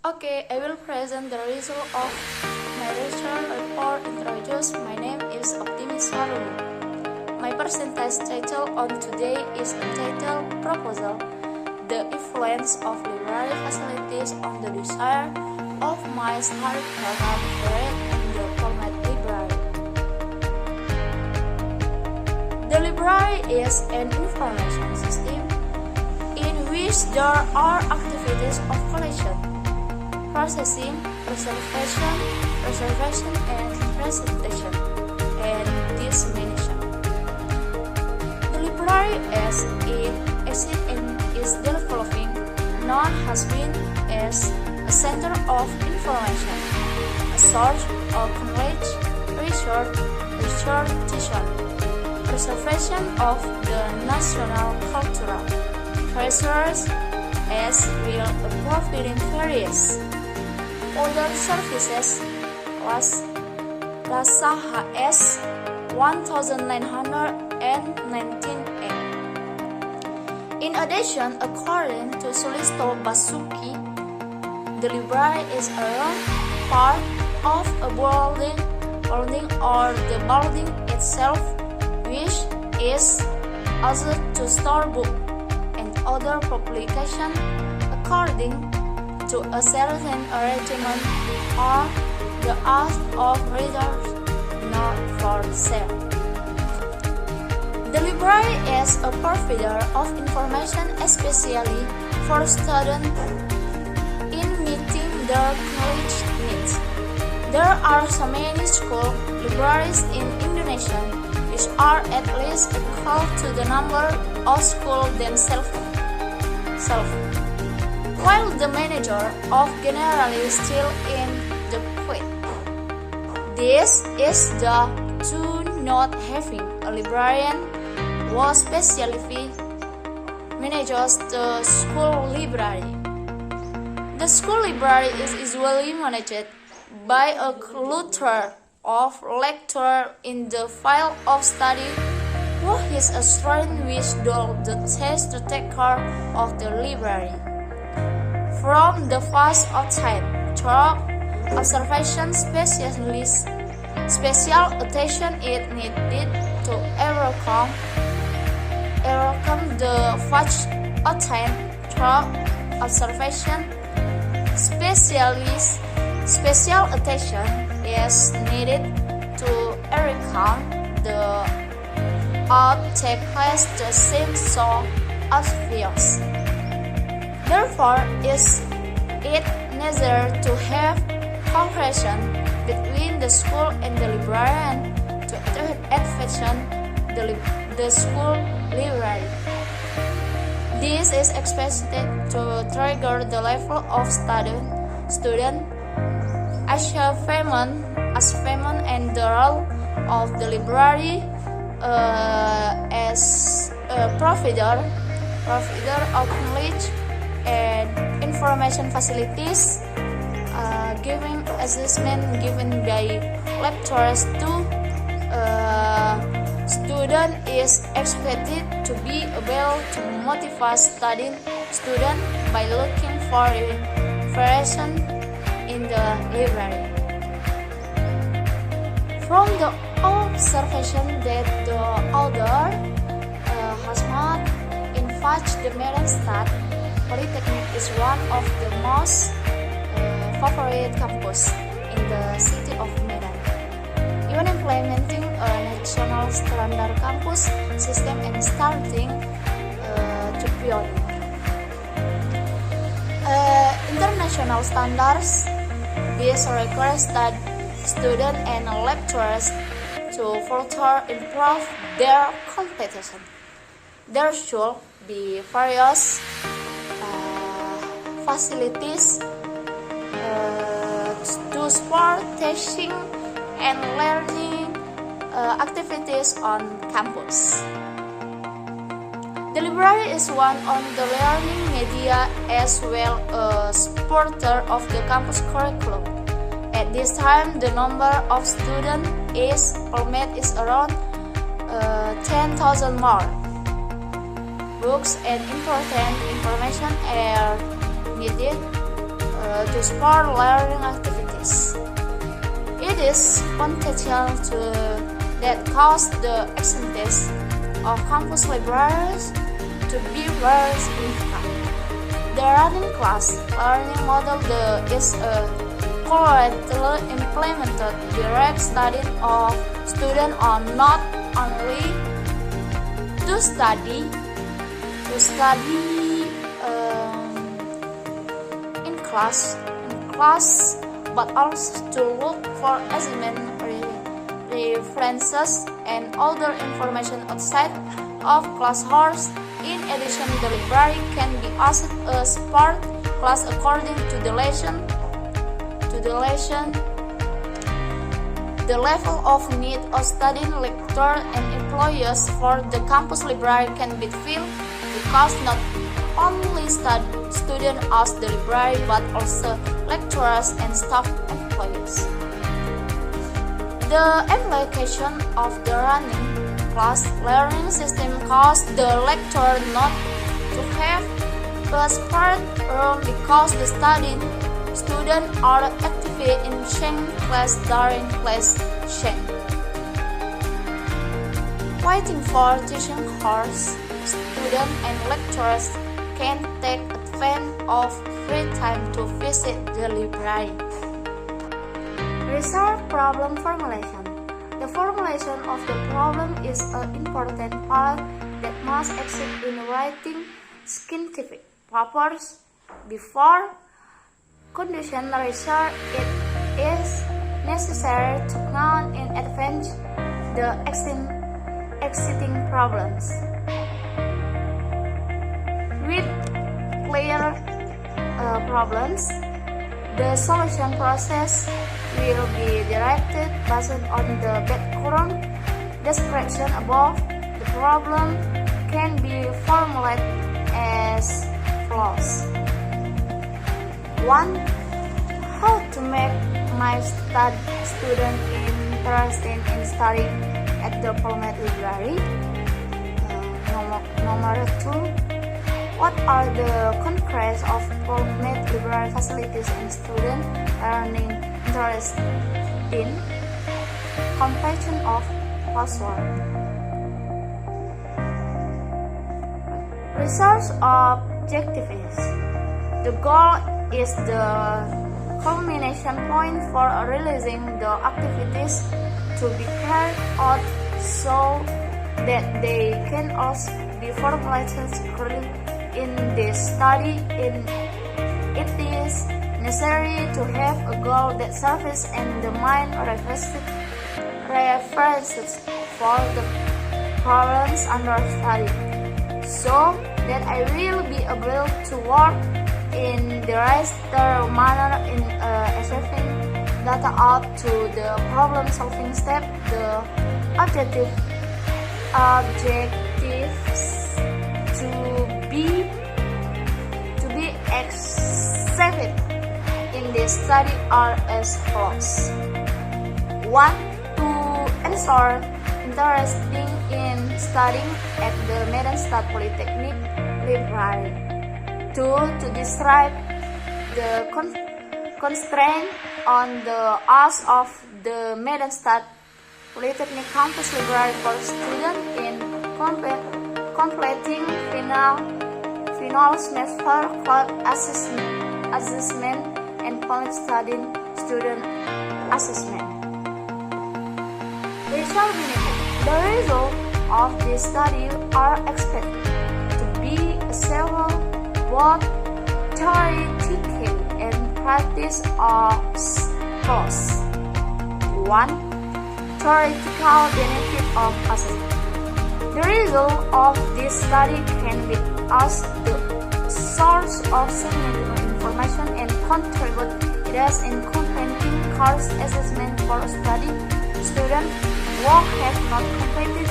Okay, I will present the result of my research report. Introduce. My name is Optimis Waruwu. My percentage title on today is entitled Proposal: The Influence of Library Facilities on the Desire of My Study Program Grade in the Format Library. The library is an information system in which there are activities of collection, processing, preservation, and presentation, and dissemination. The library as it exists and is developing now has been as a center of information, a source of knowledge, research, teaching, preservation of the national cultural treasures, as will providing various other services LASAHS 1919A. In addition, according to Sulisto Basuki, the library is a part of a building or the building itself, which is used to store books and other publications according to a certain arrangement or the act of readers not for sale. The library is a provider of information, especially for students in meeting their knowledge needs. There are so many school libraries in Indonesia which are at least equal to the number of schools themselves. While the manager of generally still in the quit. This is the to not having a librarian who specially manages the school library. The school library is usually managed by a tutor of lecturer in the field of study who is a student which does the task to take care of the library. From the first outside, through observation special attention is needed to overcome the first outside. Through observation special attention is needed to overcome the obstacles that seem so obvious. Therefore, is it necessary to have cooperation between the school and the librarian to efficient the school library. This is expected to trigger the level of student achievement and the role of the library as a provider of knowledge and information facilities, giving assessment given by lecturers to student is expected to be able to motivate studying student by looking for information in the library. From the observation that the author has made, in fact, the Medan State Polytechnic is one of the most favorite campus in the city of Medan, even implementing a national standard campus system and starting to pioneer. International standards, this requires that students and lecturers to further improve their competition. There should be various facilities to support teaching and learning activities on campus. The library is one of the learning media as well as supporter of the campus curriculum. At this time, the number of students is around 10,000 more. Books and important information are needed to support learning activities. It is potential that cause the percentage of campus libraries to be very significant. The running class learning model is a correctly implemented direct study of students are not only to study in class, but also to look for assignment references and other information outside of class hours. In addition, the library can be asked a support class according to the lesson. The level of need of studying lecturers and employees for the campus library can be filled because not only students ask the library but also lecturers and staff employees. The application of the running class learning system causes the lecturer not to have a separate room because the students are active in sharing class during class sharing. Waiting for teaching hours, students and lecturers can take advantage of free time to visit the library. Research problem formulation. The formulation of the problem is an important part that must exist in writing scientific papers. Before conducting research, it is necessary to know in advance the existing problems. With clear problems, the solution process will be directed based on the background description above. The problem can be formulated as follows. 1. How to make my student interested in studying at the Polmed Library? Number 2. What are the concrete of Polmed Library facilities and student learning interest in? Completion of coursework. Research objectives. The goal is the culmination point for realizing the activities to be carried out so that they can also be formulated correctly in this study. It is necessary to have a goal that serves and the mind references for the problems under study, so that I will be able to work in the right manner in achieving data out to the problem solving step. The objectives to be accepted in this study are as follows. 1. To ensure interesting in studying at the Medanstad Polytechnic Library. 2. To describe the constraint on the hours of the Medanstad Polytechnic Campus Library for students in completing final semester assessment and post-study student assessment. Research benefit. The results of this study are expected to be several both theoretical and practice of course. 1. Theoretical benefit of assessment. The result of this study can be as the source of significant information and contribute ideas in completing course assessment for study students who have not completed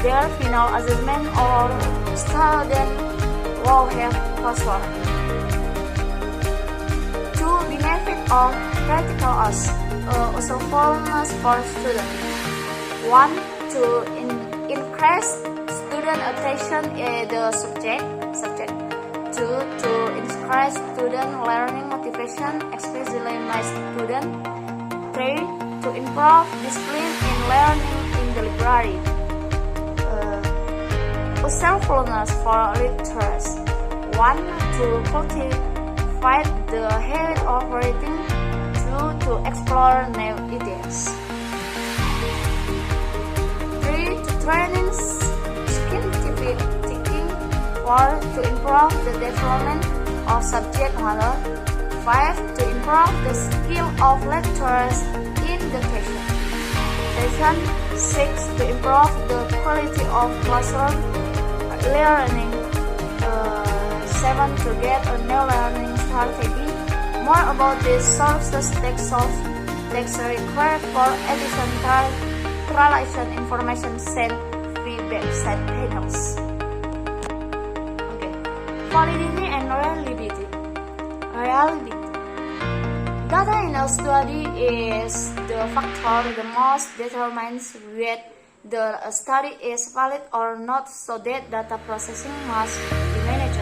their final assessment or students who have coursework. 2. Benefit of practical usefulness for students. 1. To increase student attention in the subject. 2. To increase student learning motivation. motivation, especially my students. 3. To improve discipline in learning in the library. Selflessness for literacy. 1. To cultivate the habit of reading. 2. To explore new ideas. 3. To training scientific thinking. 4. To improve the development of subject matter. 5. To improve the skill of lecturers in dictation. 6. To improve the quality of classroom learning. 7. To get a new learning strategy. More about these sources text required for edition translation information sent via website panels. Okay. Validity and reliability. Data in a study is the factor that most determines whether the study is valid or not, so that data processing must be managed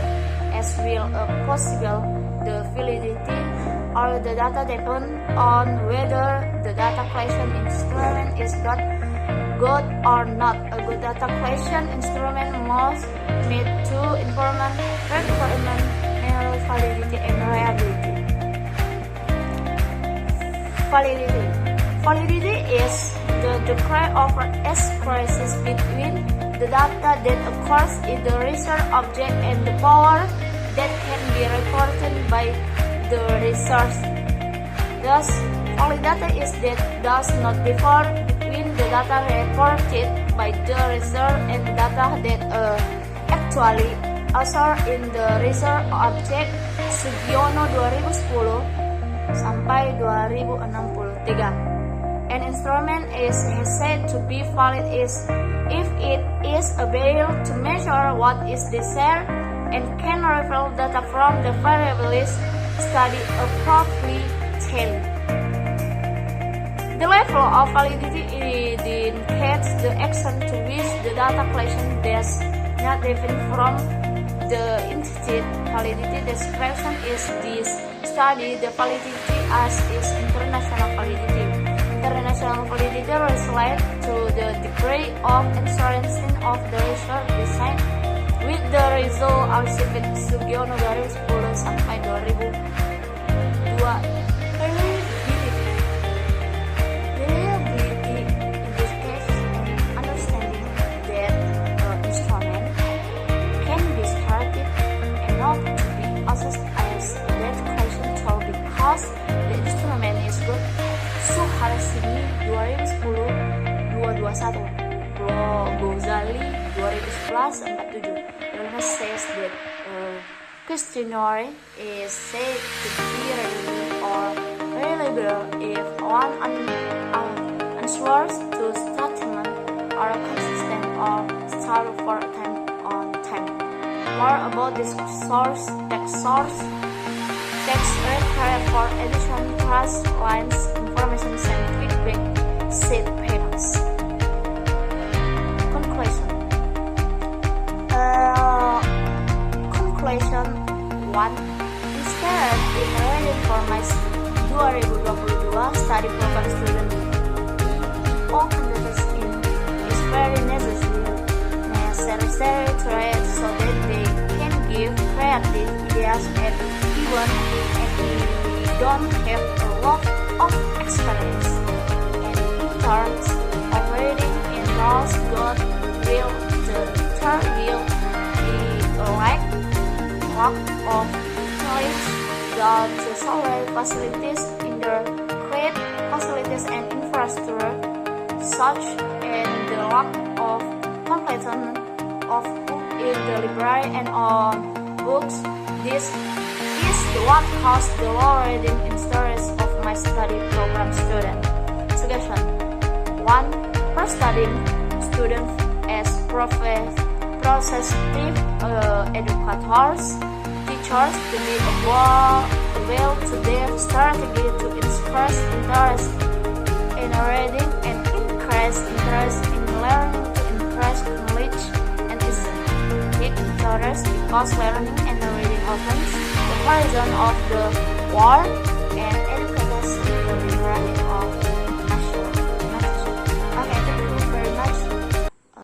as well as possible. The validity or the data depend on whether the data collection instrument is good or not. A good data collection instrument must meet two important requirements, namely validity and reliability. Validity is the degree of accuracy between the data that occurs in the research object and the power that can be reported by the research. Thus, valid data is that does not differ between the data reported by the research and the data that actually occurs in the research object. Sugiono 2010 sampai 2063. An instrument is said to be valid if it is able to measure what is desired and can reveal data from the variables studied appropriately. The level of validity indicates the extent to which the data collection does not differ from the intended validity. Description is this study the validity as is international validity. International validity relates to the degree of assurance of the research design with the result achieved. Sugiono 2010 sampai 2002. Reliability in this case understanding that the instrument can be started and not to be assessed as that question tool because the instrument is good. Suharsini 2010-221, Gozali 2011-47. It says that questionnaire is said to be reliable if one answers to statement are consistent or start for time on time. More about this text required for edition class lines information sent feedback set panels. Conclusion 1. Instead, in reading for my 2022 study program student, all candidates is very necessary to read so that they can give creative ideas and even we don't have a lot of experience. And in terms of reading in those good will the third will be a lack of knowledge that the solid facilities in the great facilities and infrastructure such and the lack of completion of books in the library and on books. This is what caused the low reading interest of my study program student. Suggestion 1. For studying students as processive educators, teachers to be able to their strategy to express interest in reading and increase interest in learning to increase knowledge and is interest because learning and reading opens the horizon of the war